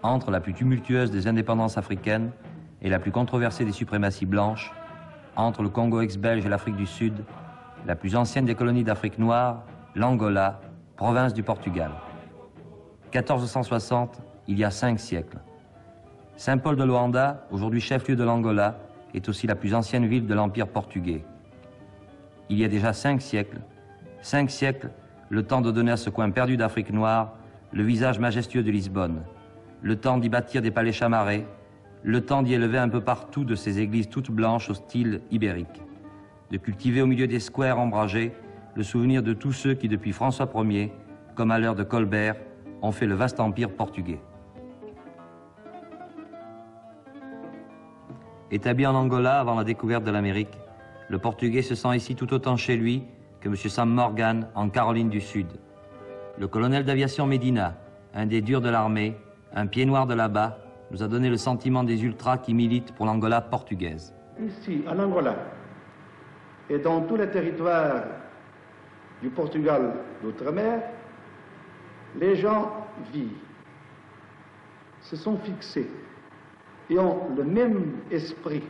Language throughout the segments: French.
entre la plus tumultueuse des indépendances africaines et la plus controversée des suprématies blanches, entre le Congo ex-belge et l'Afrique du Sud, la plus ancienne des colonies d'Afrique noire, l'Angola, province du Portugal. 1460, il y a 5 siècles. Saint-Paul de Luanda, aujourd'hui chef-lieu de l'Angola, est aussi la plus ancienne ville de l'Empire portugais. Il y a déjà 5 siècles, le temps de donner à ce coin perdu d'Afrique noire le visage majestueux de Lisbonne, le temps d'y bâtir des palais chamarrés, le temps d'y élever un peu partout de ces églises toutes blanches au style ibérique, de cultiver au milieu des squares ombragés le souvenir de tous ceux qui, depuis François Ier, comme à l'heure de Colbert, ont fait le vaste empire portugais. Établi en Angola avant la découverte de l'Amérique, le Portugais se sent ici tout autant chez lui que M. Sam Morgan en Caroline du Sud. Le colonel d'aviation Medina, un des durs de l'armée, un pied noir de là-bas, nous a donné le sentiment des ultras qui militent pour l'Angola portugaise. Ici, en Angola, et dans tous les territoires du Portugal d'outre-mer, les gens vivent, se sont fixés et ont le même esprit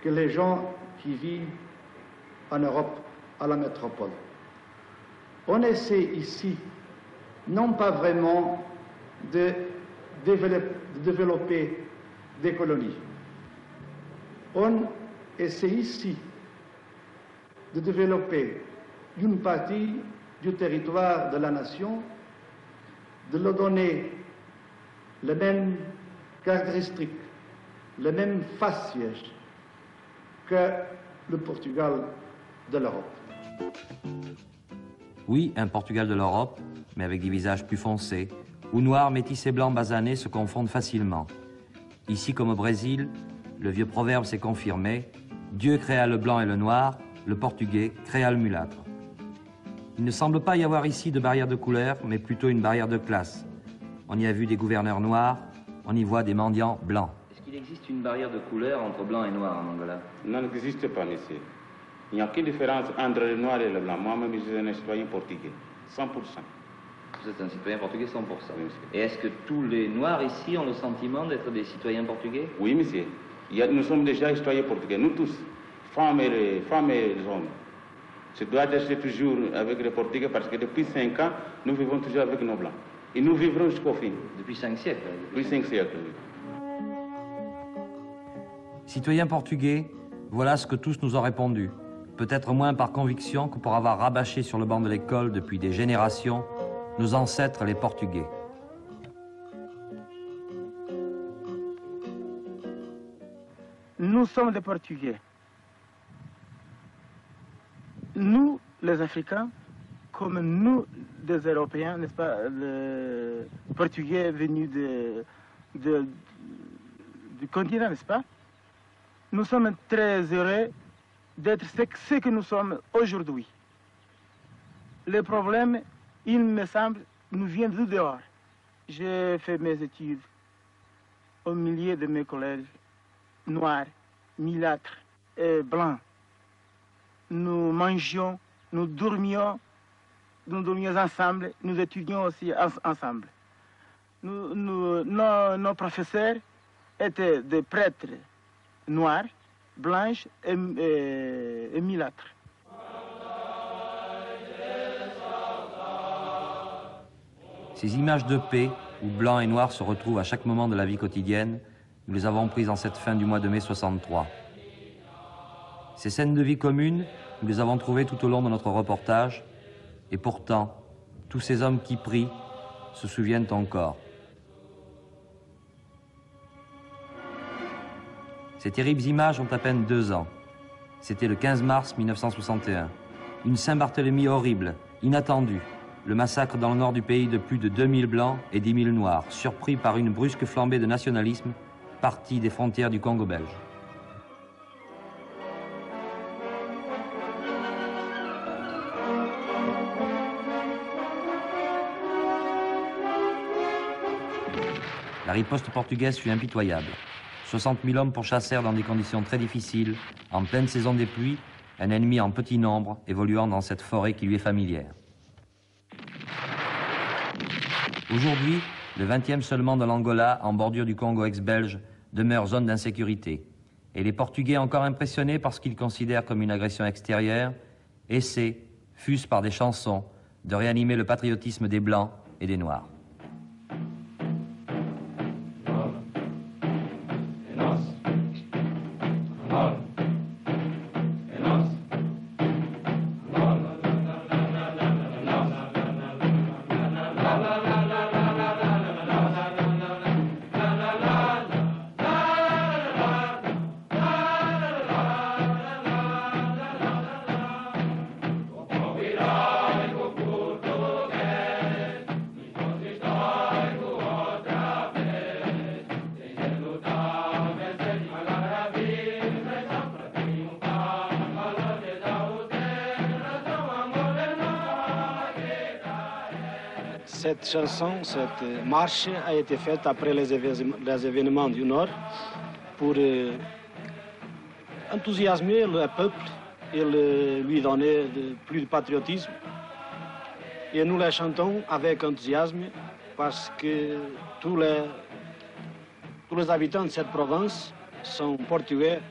que les gens qui vivent en Europe, à la métropole. On essaie ici, non pas vraiment de développer des colonies. On essaie ici de développer une partie du territoire de la nation, de leur donner les mêmes caractéristiques, les mêmes faciès que le Portugal de l'Europe. Oui, un Portugal de l'Europe, mais avec des visages plus foncés, où noirs, métis et blancs basanés se confondent facilement. Ici comme au Brésil, le vieux proverbe s'est confirmé, Dieu créa le blanc et le noir, le portugais créa le mulâtre. Il ne semble pas y avoir ici de barrière de couleur, mais plutôt une barrière de classe. On y a vu des gouverneurs noirs, on y voit des mendiants blancs. Est-ce qu'il existe une barrière de couleur entre blanc et noir en Angola? Non, il n'existe pas, monsieur. Il n'y a aucune différence entre le noir et le blanc. Moi-même, je suis un citoyen portugais, 100%. Vous êtes un citoyen portugais 100%. Oui, monsieur. Et est-ce que tous les noirs ici ont le sentiment d'être des citoyens portugais? Oui, monsieur. Nous sommes déjà citoyens portugais, nous tous, femmes et hommes. Je dois rester toujours avec les Portugais parce que depuis 5 ans, nous vivons toujours avec nos blancs. Et nous vivrons jusqu'au fin. Depuis 5 siècles? Depuis 5 siècles, oui. Citoyens portugais, voilà ce que tous nous ont répondu. Peut-être moins par conviction que pour avoir rabâché sur le banc de l'école depuis des générations nos ancêtres les Portugais. Nous sommes des Portugais. Nous, les Africains, comme nous, des Européens, n'est-ce pas, les Portugais venus du continent, n'est-ce pas? Nous sommes très heureux d'être ce que nous sommes aujourd'hui. Le problème, il me semble, nous vient du dehors. J'ai fait mes études au milieu de mes collèges noirs, mulâtres et blancs. Nous mangions, nous dormions ensemble, nous étudions aussi ensemble. Nos professeurs étaient des prêtres noirs, blanches et mulâtres. Ces images de paix, où blanc et noir se retrouvent à chaque moment de la vie quotidienne, nous les avons prises en cette fin du mois de mai 63. Ces scènes de vie communes, nous les avons trouvées tout au long de notre reportage, et pourtant, tous ces hommes qui prient se souviennent encore. Ces terribles images ont à peine 2 ans. C'était le 15 mars 1961. Une Saint-Barthélemy horrible, inattendue. Le massacre dans le nord du pays de plus de 2000 blancs et 10 000 noirs, surpris par une brusque flambée de nationalisme, partie des frontières du Congo belge. La riposte portugaise fut impitoyable. 60 000 hommes pourchassèrent dans des conditions très difficiles, en pleine saison des pluies, un ennemi en petit nombre évoluant dans cette forêt qui lui est familière. Aujourd'hui, le 20e seulement de l'Angola, en bordure du Congo ex-belge, demeure zone d'insécurité. Et les Portugais, encore impressionnés par ce qu'ils considèrent comme une agression extérieure, essaient, fût-ce par des chansons, de réanimer le patriotisme des Blancs et des Noirs. Cette chanson, cette marche a été faite après les événements du Nord pour enthousiasmer le peuple et lui donner plus de patriotisme. Et nous la chantons avec enthousiasme parce que tous les habitants de cette province sont portugais,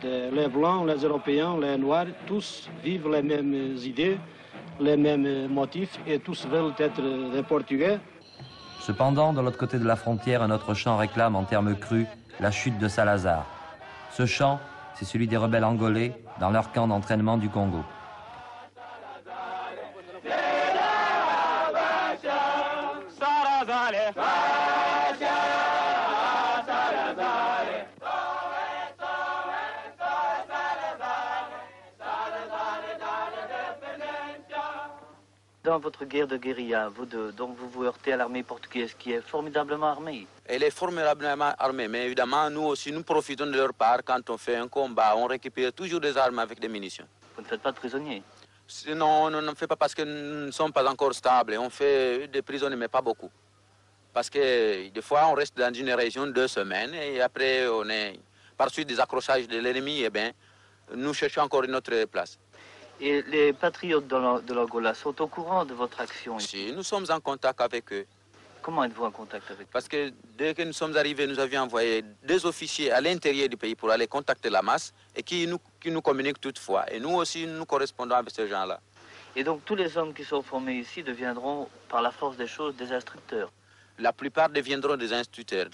les Blancs, les Européens, les Noirs, tous vivent les mêmes idées, les mêmes motifs et tous veulent être des Portugais. Cependant, de l'autre côté de la frontière, un autre chant réclame en termes crus la chute de Salazar. Ce chant, c'est celui des rebelles angolais dans leur camp d'entraînement du Congo. Dans votre guerre de guérilla, vous deux, donc vous vous heurtez à l'armée portugaise qui est formidablement armée. Elle est formidablement armée, mais évidemment, nous aussi, nous profitons de leur part. Quand on fait un combat, on récupère toujours des armes avec des munitions. Vous ne faites pas de prisonniers? Non, on ne fait pas parce que nous ne sommes pas encore stables. On fait des prisonniers, mais pas beaucoup. Parce que des fois, on reste dans une région 2 semaines et après, on est par suite des accrochages de l'ennemi, eh bien, nous cherchons encore une autre place. Et les patriotes de l'Angola sont au courant de votre action ici? Si, nous sommes en contact avec eux. Comment êtes-vous en contact avec eux? Parce que dès que nous sommes arrivés, nous avions envoyé des officiers à l'intérieur du pays pour aller contacter la masse et qui nous communiquent toutefois. Et nous aussi, nous correspondons avec ces gens-là. Et donc tous les hommes qui sont formés ici deviendront, par la force des choses, des instructeurs? La plupart deviendront des instructeurs.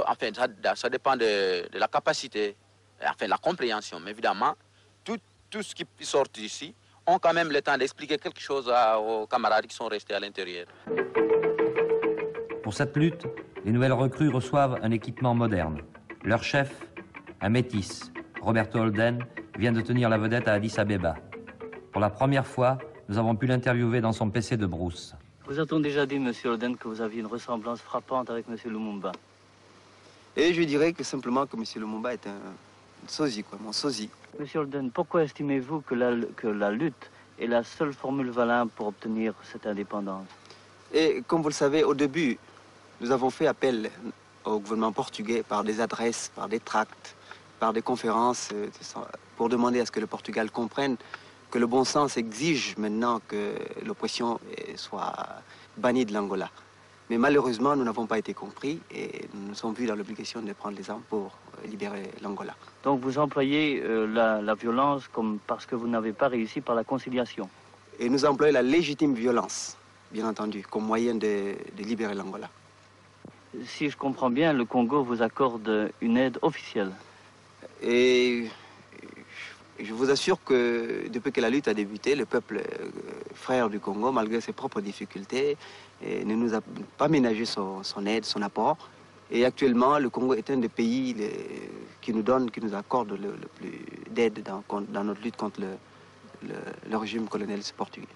Enfin, ça dépend de la capacité, enfin, la compréhension. Mais évidemment, tout ce qui sort d'ici ont quand même le temps d'expliquer quelque chose aux camarades qui sont restés à l'intérieur. Pour cette lutte, les nouvelles recrues reçoivent un équipement moderne. Leur chef, un métis, Roberto Holden, vient de tenir la vedette à Addis Abeba. Pour la première fois, nous avons pu l'interviewer dans son PC de brousse. Vous a-t-on déjà dit, monsieur Holden, que vous aviez une ressemblance frappante avec monsieur Lumumba? Et je dirais que simplement que monsieur Lumumba est un sosie, quoi, mon sosie. Monsieur Holden, pourquoi estimez-vous que la lutte est la seule formule valable pour obtenir cette indépendance? Et comme vous le savez, au début, nous avons fait appel au gouvernement portugais par des adresses, par des tracts, par des conférences, pour demander à ce que le Portugal comprenne que le bon sens exige maintenant que l'oppression soit bannie de l'Angola. Mais malheureusement, nous n'avons pas été compris et nous nous sommes vus dans l'obligation de prendre les armes pour libérer l'Angola. Donc vous employez la violence parce que vous n'avez pas réussi par la conciliation? Et nous employons la légitime violence, bien entendu, comme moyen de libérer l'Angola. Si je comprends bien, le Congo vous accorde une aide officielle? Et je vous assure que depuis que la lutte a débuté, le peuple frère du Congo, malgré ses propres difficultés, ne nous a pas ménagé son aide, son apport. Et actuellement, le Congo est un des pays qui nous accorde le plus d'aide dans notre lutte contre le régime colonial portugais.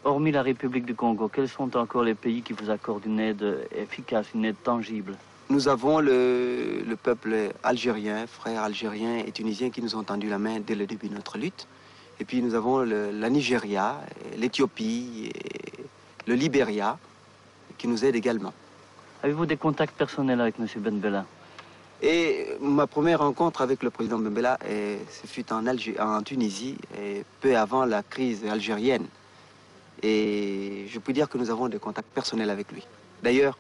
Hormis la République du Congo, quels sont encore les pays qui vous accordent une aide efficace, une aide tangible? Nous avons le peuple algérien, frères algériens et tunisiens qui nous ont tendu la main dès le début de notre lutte. Et puis nous avons la Nigeria, l'Éthiopie, le Libéria qui nous aident également. Avez-vous des contacts personnels avec M. Ben Bella? Et ma première rencontre avec le président Ben Bella, ce fut en Tunisie, peu avant la crise algérienne. Et je peux dire que nous avons des contacts personnels avec lui. D'ailleurs,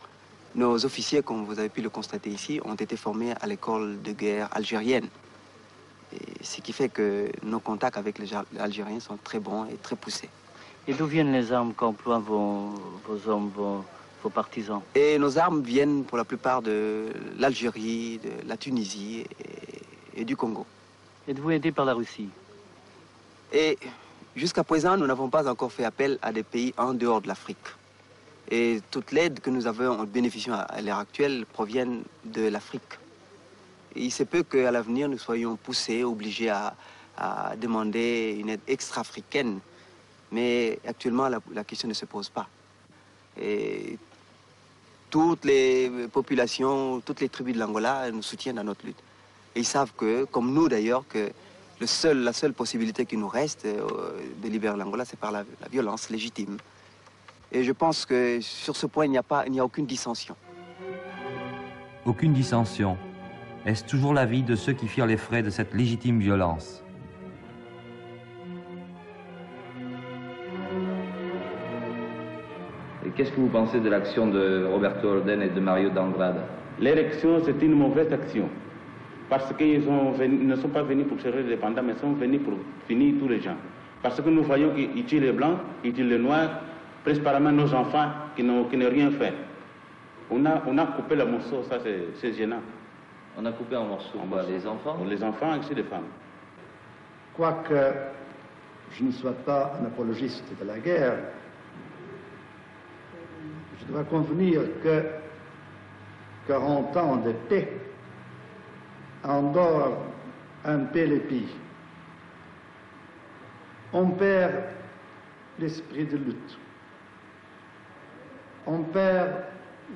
Nos officiers, comme vous avez pu le constater ici, ont été formés à l'école de guerre algérienne. Et ce qui fait que nos contacts avec les Algériens sont très bons et très poussés. Et d'où viennent les armes qu'emploient vos hommes, vos partisans? Et nos armes viennent pour la plupart de l'Algérie, de la Tunisie et du Congo. Êtes-vous aidé par la Russie? Et jusqu'à présent, nous n'avons pas encore fait appel à des pays en dehors de l'Afrique. Et toute l'aide que nous avons bénéficiant à l'heure actuelle proviennent de l'Afrique. Il se peut qu'à l'avenir, nous soyons poussés, obligés à demander une aide extra-africaine. Mais actuellement, la question ne se pose pas. Et toutes les populations, toutes les tribus de l'Angola nous soutiennent dans notre lutte. Et ils savent que, comme nous d'ailleurs, que la seule possibilité qui nous reste de libérer l'Angola, c'est par la violence légitime. Et je pense que sur ce point, il n'y a aucune dissension. Aucune dissension. Est-ce toujours l'avis de ceux qui firent les frais de cette légitime violence? Et qu'est-ce que vous pensez de l'action de Roberto Orden et de Mario d'Andrade? L'élection, c'est une mauvaise action. Parce qu'ils ne sont pas venus pour chercher les indépendants, mais sont venus pour finir tous les gens. Parce que nous voyons qu'ils tuent les blancs, ils tuent les noirs, principalement nos enfants qui n'ont rien fait. On a coupé le morceau, ça c'est gênant. On a coupé un morceau, les enfants? Les enfants et aussi les femmes. Quoique je ne sois pas un apologiste de la guerre, je dois convenir que 40 ans de paix endort un peu les pays. On perd l'esprit de lutte. On perd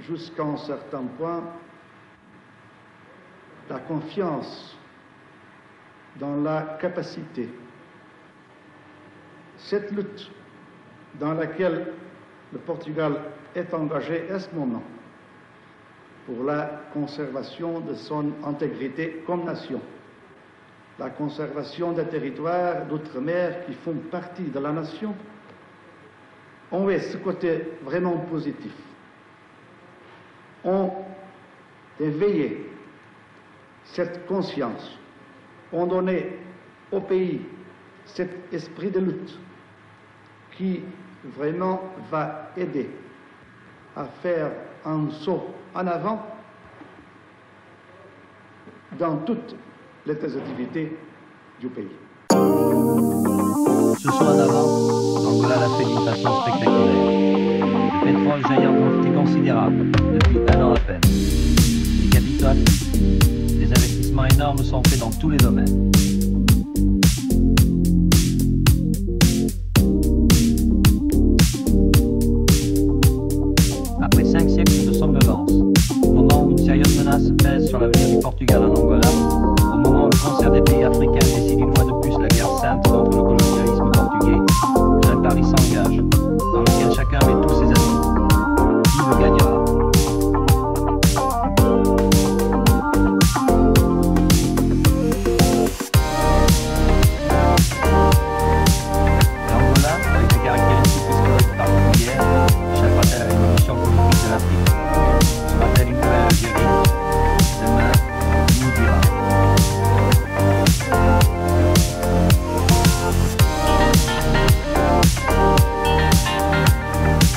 jusqu'à un certain point la confiance dans la capacité. Cette lutte dans laquelle le Portugal est engagé à ce moment pour la conservation de son intégrité comme nation, la conservation des territoires d'outre-mer qui font partie de la nation, on voit ce côté vraiment positif. On éveillé cette conscience, on donnait au pays cet esprit de lutte qui vraiment va aider à faire un saut en avant dans toutes les activités du pays. Ce saut en avant, l'Angola l'a fait d'une façon spectaculaire. Le pétrole jaillit en quantité considérable depuis un an à peine. Des capitaux actifs, des investissements énormes sont faits dans tous les domaines.